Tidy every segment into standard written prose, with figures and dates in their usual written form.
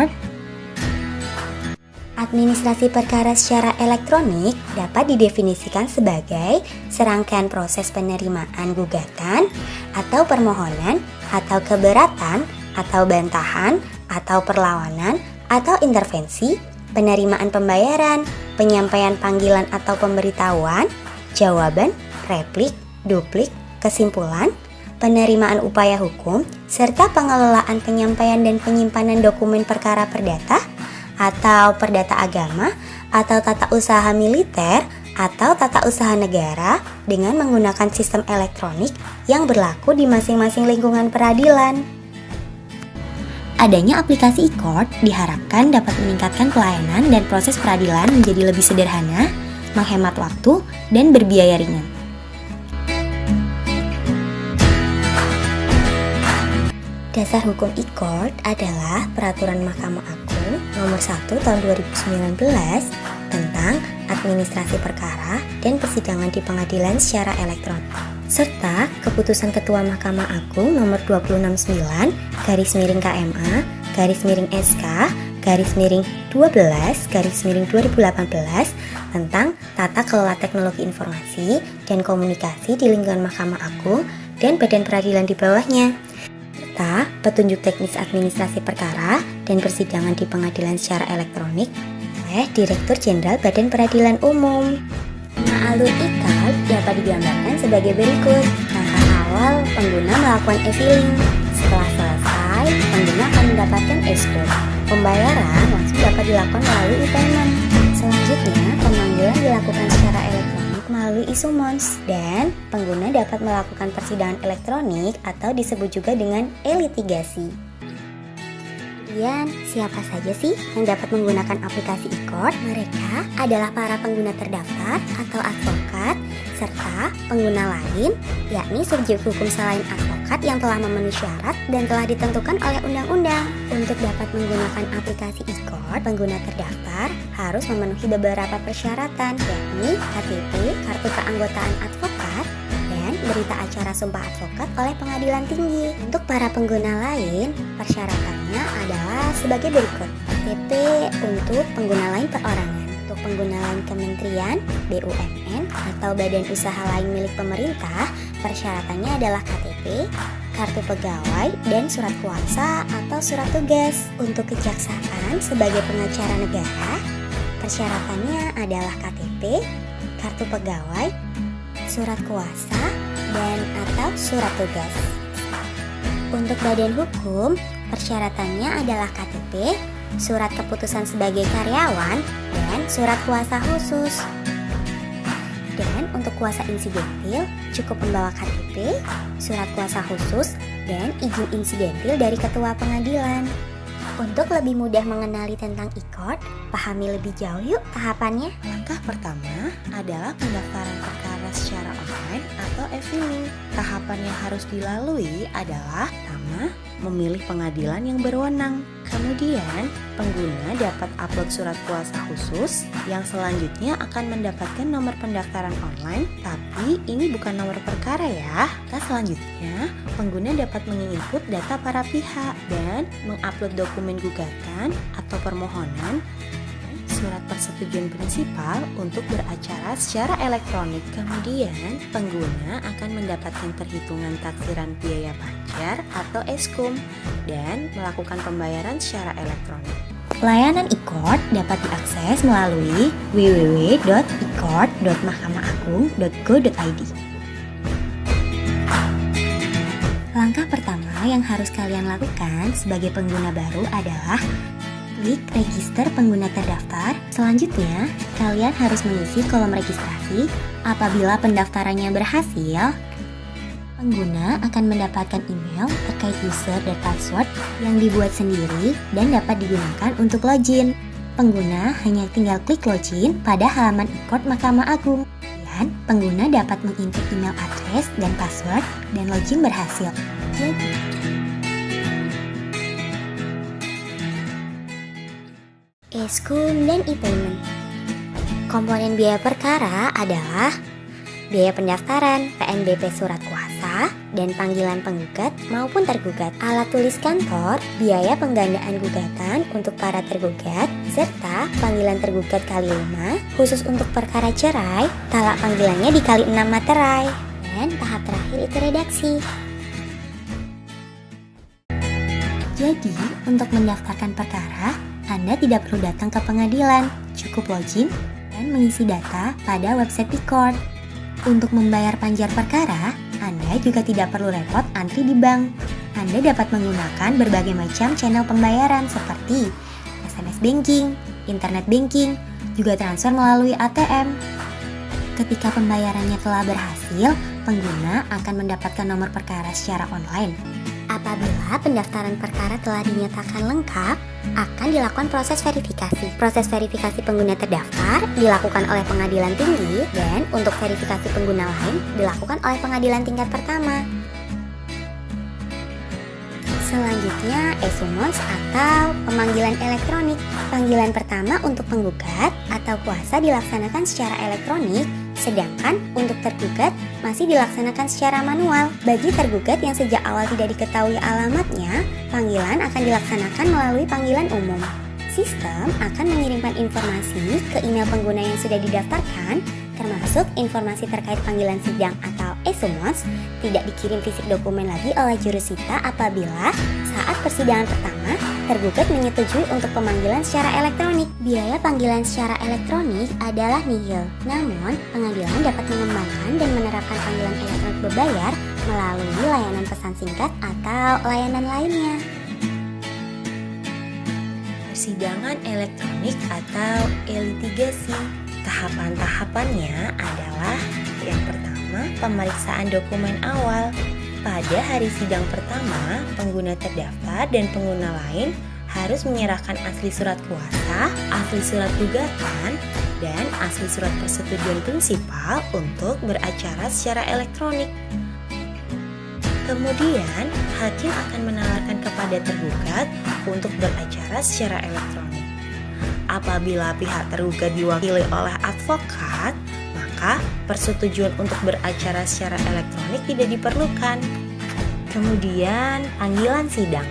e-court? Administrasi perkara secara elektronik dapat didefinisikan sebagai serangkaian proses penerimaan gugatan atau permohonan atau keberatan atau bantahan atau perlawanan atau intervensi, penerimaan pembayaran, penyampaian panggilan atau pemberitahuan, jawaban, replik, duplik, kesimpulan, penerimaan upaya hukum, serta pengelolaan penyampaian dan penyimpanan dokumen perkara perdata atau perdata agama atau tata usaha militer atau tata usaha negara dengan menggunakan sistem elektronik yang berlaku di masing-masing lingkungan peradilan. Adanya aplikasi e-court diharapkan dapat meningkatkan pelayanan dan proses peradilan menjadi lebih sederhana, menghemat waktu, dan berbiaya ringan. Dasar hukum e-court adalah Peraturan Mahkamah Agung Nomor 1 Tahun 2019 tentang administrasi perkara dan persidangan di pengadilan secara elektronik, serta Keputusan Ketua Mahkamah Agung Nomor 266/KMA/SK/12/2018 tentang tata kelola teknologi informasi dan komunikasi di lingkungan Mahkamah Agung dan badan peradilan di bawahnya, serta petunjuk teknis administrasi perkara dan persidangan di pengadilan secara elektronik oleh Direktur Jenderal Badan Peradilan Umum. Nah, alur e-court dapat digambarkan sebagai berikut. Langkah awal, pengguna melakukan e-filing. Setelah selesai, pengguna akan mendapatkan e-score. Pembayaran langsung dapat dilakukan melalui e-payment. Selanjutnya, pemanggilan dilakukan secara elektronik melalui e-summons, dan pengguna dapat melakukan persidangan elektronik atau disebut juga dengan e-litigasi. Kemudian, siapa saja sih yang dapat menggunakan aplikasi e-court? Mereka adalah para pengguna terdaftar atau advokat, serta pengguna lain, yakni subjek hukum selain advokat yang telah memenuhi syarat dan telah ditentukan oleh undang-undang. Untuk dapat menggunakan aplikasi e-court, pengguna terdaftar harus memenuhi beberapa persyaratan, yakni KTP, kartu keanggotaan advokat, dan berita acara sumpah advokat oleh pengadilan tinggi. Untuk para pengguna lain, persyaratannya adalah sebagai berikut. KTP untuk pengguna lain perorangan. Untuk pengguna lain kementerian, BUMN, atau badan usaha lain milik pemerintah, persyaratannya adalah KTP, kartu pegawai, dan surat kuasa atau surat tugas. Untuk kejaksaan sebagai pengacara negara, persyaratannya adalah KTP, kartu pegawai, surat kuasa, dan atau surat tugas. Untuk badan hukum, persyaratannya adalah KTP, surat keputusan sebagai karyawan, dan surat kuasa khusus. Dan untuk kuasa insidentil, cukup membawa KTP, surat kuasa khusus, dan izin insidentil dari ketua pengadilan. Untuk lebih mudah mengenali tentang e-court, pahami lebih jauh yuk tahapannya. Langkah pertama adalah pendaftaran perkara secara online atau e-filing. Tahapan yang harus dilalui adalah pertama, memilih pengadilan yang berwenang. Kemudian, pengguna dapat upload surat kuasa khusus yang selanjutnya akan mendapatkan nomor pendaftaran online, tapi ini bukan nomor perkara ya. Selanjutnya, pengguna dapat menginput data para pihak dan mengupload dokumen gugatan atau permohonan, surat persetujuan prinsipal untuk beracara secara elektronik. Kemudian, pengguna akan mendapatkan perhitungan taksiran biaya pajar atau eskum dan melakukan pembayaran secara elektronik. Layanan e-court dapat diakses melalui www.ecourt.mahkamaagung.go.id. Langkah pertama yang harus kalian lakukan sebagai pengguna baru adalah klik register pengguna terdaftar. Selanjutnya, kalian harus mengisi kolom registrasi. Apabila pendaftarannya berhasil, pengguna akan mendapatkan email terkait user dan password yang dibuat sendiri dan dapat digunakan untuk login. Pengguna hanya tinggal klik login pada halaman e-court Mahkamah Agung. Dan pengguna dapat menginput email address dan password dan login berhasil. Eskum dan e-payment. Komponen biaya perkara adalah biaya pendaftaran, PNBP surat kuasa, dan panggilan penggugat maupun tergugat, alat tulis kantor, biaya penggandaan gugatan untuk para tergugat, serta panggilan tergugat kali 5, khusus untuk perkara cerai, talak panggilannya dikali 6 materai. Dan tahap terakhir itu redaksi. Jadi, untuk mendaftarkan perkara, Anda tidak perlu datang ke pengadilan, cukup login dan mengisi data pada website P-Court. Untuk membayar panjar perkara, Anda juga tidak perlu repot antri di bank. Anda dapat menggunakan berbagai macam channel pembayaran seperti SMS banking, internet banking, juga transfer melalui ATM. Ketika pembayarannya telah berhasil, pengguna akan mendapatkan nomor perkara secara online. Apabila pendaftaran perkara telah dinyatakan lengkap, akan dilakukan proses verifikasi. Proses verifikasi pengguna terdaftar dilakukan oleh pengadilan tinggi dan untuk verifikasi pengguna lain dilakukan oleh pengadilan tingkat pertama. Selanjutnya, e-summons atau pemanggilan elektronik. Panggilan pertama untuk penggugat atau kuasa dilaksanakan secara elektronik, sedangkan untuk tergugat masih dilaksanakan secara manual. Bagi tergugat yang sejak awal tidak diketahui alamatnya, panggilan akan dilaksanakan melalui panggilan umum. Sistem akan mengirimkan informasi ke email pengguna yang sudah didaftarkan, termasuk informasi terkait panggilan sidang atau e-summons, tidak dikirim fisik dokumen lagi oleh jurusita apabila saat persidangan pertama tergugat menyetujui untuk pemanggilan secara elektronik. Biaya panggilan secara elektronik adalah nihil, namun pengadilan dapat mengembangkan dan menerapkan panggilan elektronik berbayar melalui layanan pesan singkat atau layanan lainnya. Persidangan elektronik atau e-litigasi. Tahapan-tahapannya adalah yang pertama, pemeriksaan dokumen awal. Pada hari sidang pertama, pengguna terdaftar dan pengguna lain harus menyerahkan asli surat kuasa, asli surat gugatan, dan asli surat persetujuan prinsipal untuk beracara secara elektronik. Kemudian, hakim akan menawarkan kepada tergugat untuk beracara secara elektronik. Apabila pihak tergugat diwakili oleh advokat, maka persetujuan untuk beracara secara elektronik tidak diperlukan. Kemudian, panggilan sidang.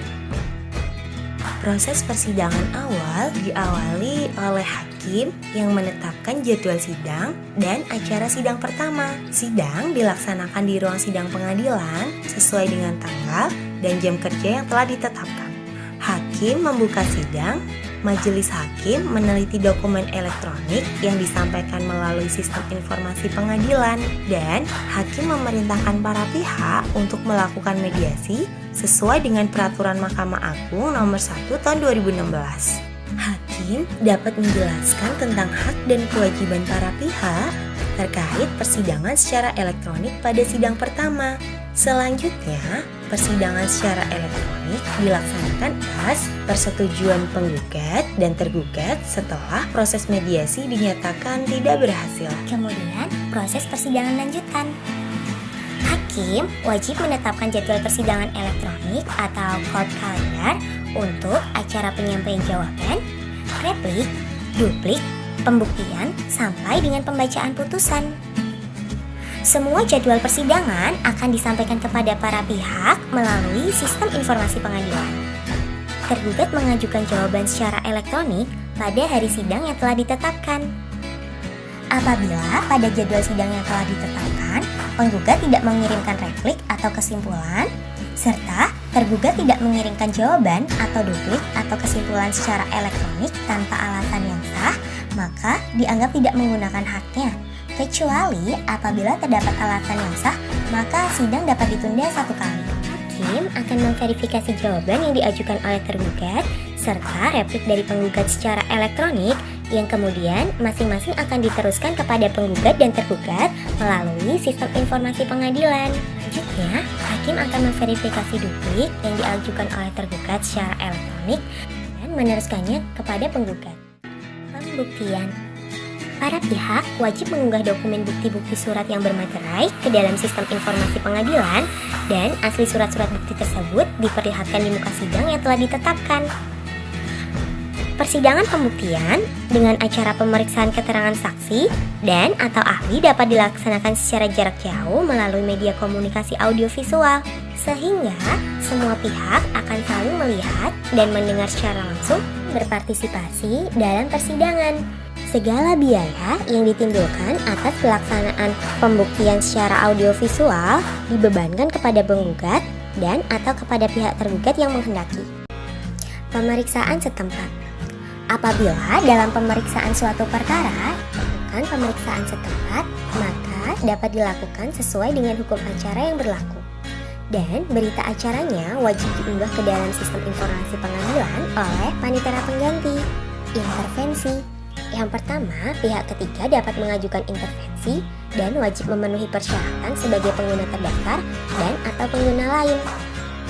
Proses persidangan awal diawali oleh hakim yang menetapkan jadwal sidang dan acara sidang pertama. Sidang dilaksanakan di ruang sidang pengadilan sesuai dengan tanggal dan jam kerja yang telah ditetapkan. Hakim membuka sidang. Majelis hakim meneliti dokumen elektronik yang disampaikan melalui sistem informasi pengadilan dan hakim memerintahkan para pihak untuk melakukan mediasi sesuai dengan peraturan Mahkamah Agung nomor 1 tahun 2016. Hakim dapat menjelaskan tentang hak dan kewajiban para pihak terkait persidangan secara elektronik pada sidang pertama. Selanjutnya, persidangan secara elektronik dilaksanakan atas persetujuan penggugat dan tergugat setelah proses mediasi dinyatakan tidak berhasil. Kemudian, proses persidangan lanjutan. Hakim wajib menetapkan jadwal persidangan elektronik atau court calendar untuk acara penyampaian jawaban, replik, duplik, pembuktian, sampai dengan pembacaan putusan. Semua jadwal persidangan akan disampaikan kepada para pihak melalui sistem informasi pengadilan. Tergugat mengajukan jawaban secara elektronik pada hari sidang yang telah ditetapkan. Apabila pada jadwal sidang yang telah ditetapkan, penggugat tidak mengirimkan replik atau kesimpulan, serta tergugat tidak mengirimkan jawaban atau duplik atau kesimpulan secara elektronik tanpa alasan yang sah, maka dianggap tidak menggunakan haknya. Kecuali apabila terdapat alasan yang sah, maka sidang dapat ditunda 1 kali. Hakim akan memverifikasi jawaban yang diajukan oleh tergugat serta replik dari penggugat secara elektronik yang kemudian masing-masing akan diteruskan kepada penggugat dan tergugat melalui sistem informasi pengadilan. Selanjutnya, hakim akan memverifikasi duplik yang diajukan oleh tergugat secara elektronik dan meneruskannya kepada penggugat. Pembuktian. Para pihak wajib mengunggah dokumen bukti-bukti surat yang bermaterai ke dalam sistem informasi pengadilan dan asli surat-surat bukti tersebut diperlihatkan di muka sidang yang telah ditetapkan. Persidangan pembuktian dengan acara pemeriksaan keterangan saksi dan atau ahli dapat dilaksanakan secara jarak jauh melalui media komunikasi audiovisual, sehingga semua pihak akan saling melihat dan mendengar secara langsung berpartisipasi dalam persidangan. Segala biaya yang ditimbulkan atas pelaksanaan pembuktian secara audiovisual dibebankan kepada penggugat dan atau kepada pihak tergugat yang menghendaki. Pemeriksaan setempat. Apabila dalam pemeriksaan suatu perkara bukan pemeriksaan setempat, maka dapat dilakukan sesuai dengan hukum acara yang berlaku. Dan berita acaranya wajib diunggah ke dalam sistem informasi pengadilan oleh panitera pengganti. Intervensi. Yang pertama, pihak ketiga dapat mengajukan intervensi dan wajib memenuhi persyaratan sebagai pengguna terdaftar dan atau pengguna lain.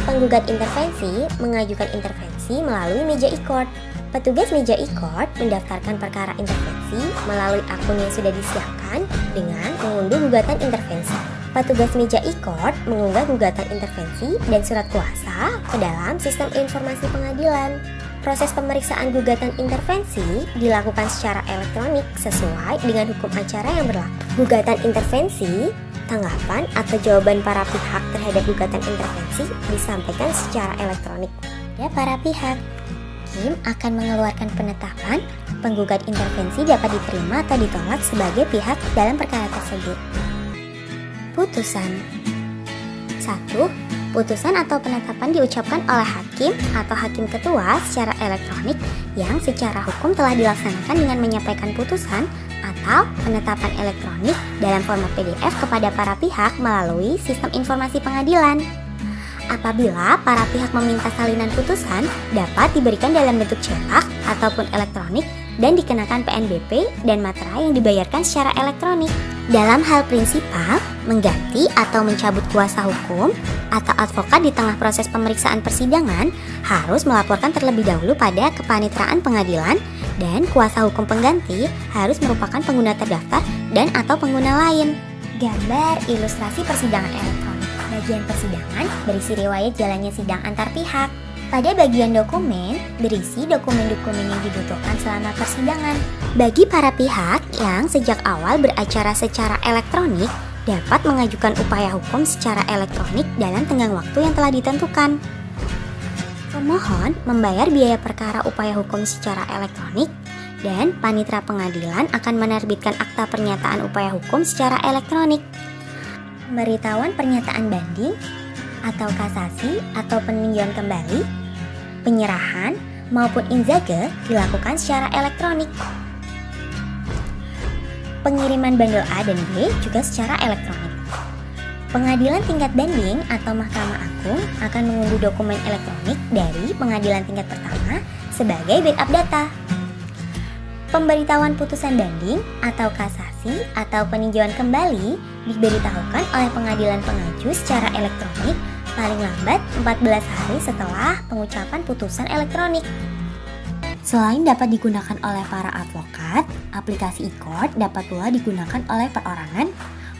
Penggugat intervensi mengajukan intervensi melalui meja e-court. Petugas meja e-court mendaftarkan perkara intervensi melalui akun yang sudah disiapkan dengan mengunduh gugatan intervensi. Petugas meja e-court mengunggah gugatan intervensi dan surat kuasa ke dalam sistem informasi pengadilan. Proses pemeriksaan gugatan intervensi dilakukan secara elektronik sesuai dengan hukum acara yang berlaku. Gugatan intervensi, tanggapan atau jawaban para pihak terhadap gugatan intervensi disampaikan secara elektronik kepada para pihak. Hakim akan mengeluarkan penetapan penggugat intervensi dapat diterima atau ditolak sebagai pihak dalam perkara tersebut. Putusan. 1. Putusan atau penetapan diucapkan oleh hakim atau hakim ketua secara elektronik yang secara hukum telah dilaksanakan dengan menyampaikan putusan atau penetapan elektronik dalam format PDF kepada para pihak melalui sistem informasi pengadilan. Apabila para pihak meminta salinan putusan, dapat diberikan dalam bentuk cetak ataupun elektronik dan dikenakan PNBP dan materai yang dibayarkan secara elektronik. Dalam hal prinsipal, mengganti atau mencabut kuasa hukum atau advokat di tengah proses pemeriksaan persidangan harus melaporkan terlebih dahulu pada kepaniteraan pengadilan dan kuasa hukum pengganti harus merupakan pengguna terdaftar dan atau pengguna lain. Gambar ilustrasi persidangan elektronik. Bagian persidangan berisi riwayat jalannya sidang antar pihak. Pada bagian dokumen, berisi dokumen-dokumen yang dibutuhkan selama persidangan. Bagi para pihak yang sejak awal beracara secara elektronik, dapat mengajukan upaya hukum secara elektronik dalam tenggang waktu yang telah ditentukan. Pemohon membayar biaya perkara upaya hukum secara elektronik, dan panitera pengadilan akan menerbitkan akta pernyataan upaya hukum secara elektronik. Pemberitahuan pernyataan banding atau kasasi atau peninjauan kembali, penyerahan maupun inzage dilakukan secara elektronik. Pengiriman bandel A dan B juga secara elektronik. Pengadilan tingkat banding atau Mahkamah Agung akan mengunduh dokumen elektronik dari pengadilan tingkat pertama sebagai backup data. Pemberitahuan putusan banding atau kasasi atau peninjauan kembali diberitahukan oleh pengadilan pengaju secara elektronik paling lambat 14 hari setelah pengucapan putusan elektronik. Selain dapat digunakan oleh para advokat, aplikasi e-court dapat pula digunakan oleh perorangan,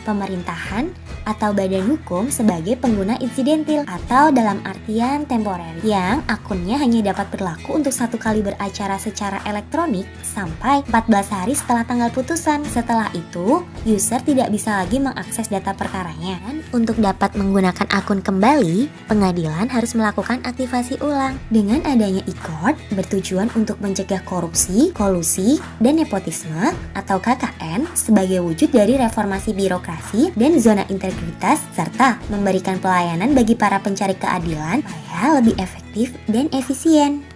pemerintahan, atau badan hukum sebagai pengguna insidentil atau dalam artian temporer yang akunnya hanya dapat berlaku untuk 1 kali beracara secara elektronik sampai 14 hari setelah tanggal putusan. Setelah itu, user tidak bisa lagi mengakses data perkaranya. Dan untuk dapat menggunakan akun kembali, pengadilan harus melakukan aktivasi ulang. Dengan adanya e-court bertujuan untuk mencegah korupsi, kolusi, dan nepotisme atau KKN sebagai wujud dari reformasi birokrasi dan zona integritas serta memberikan pelayanan bagi para pencari keadilan supaya lebih efektif dan efisien.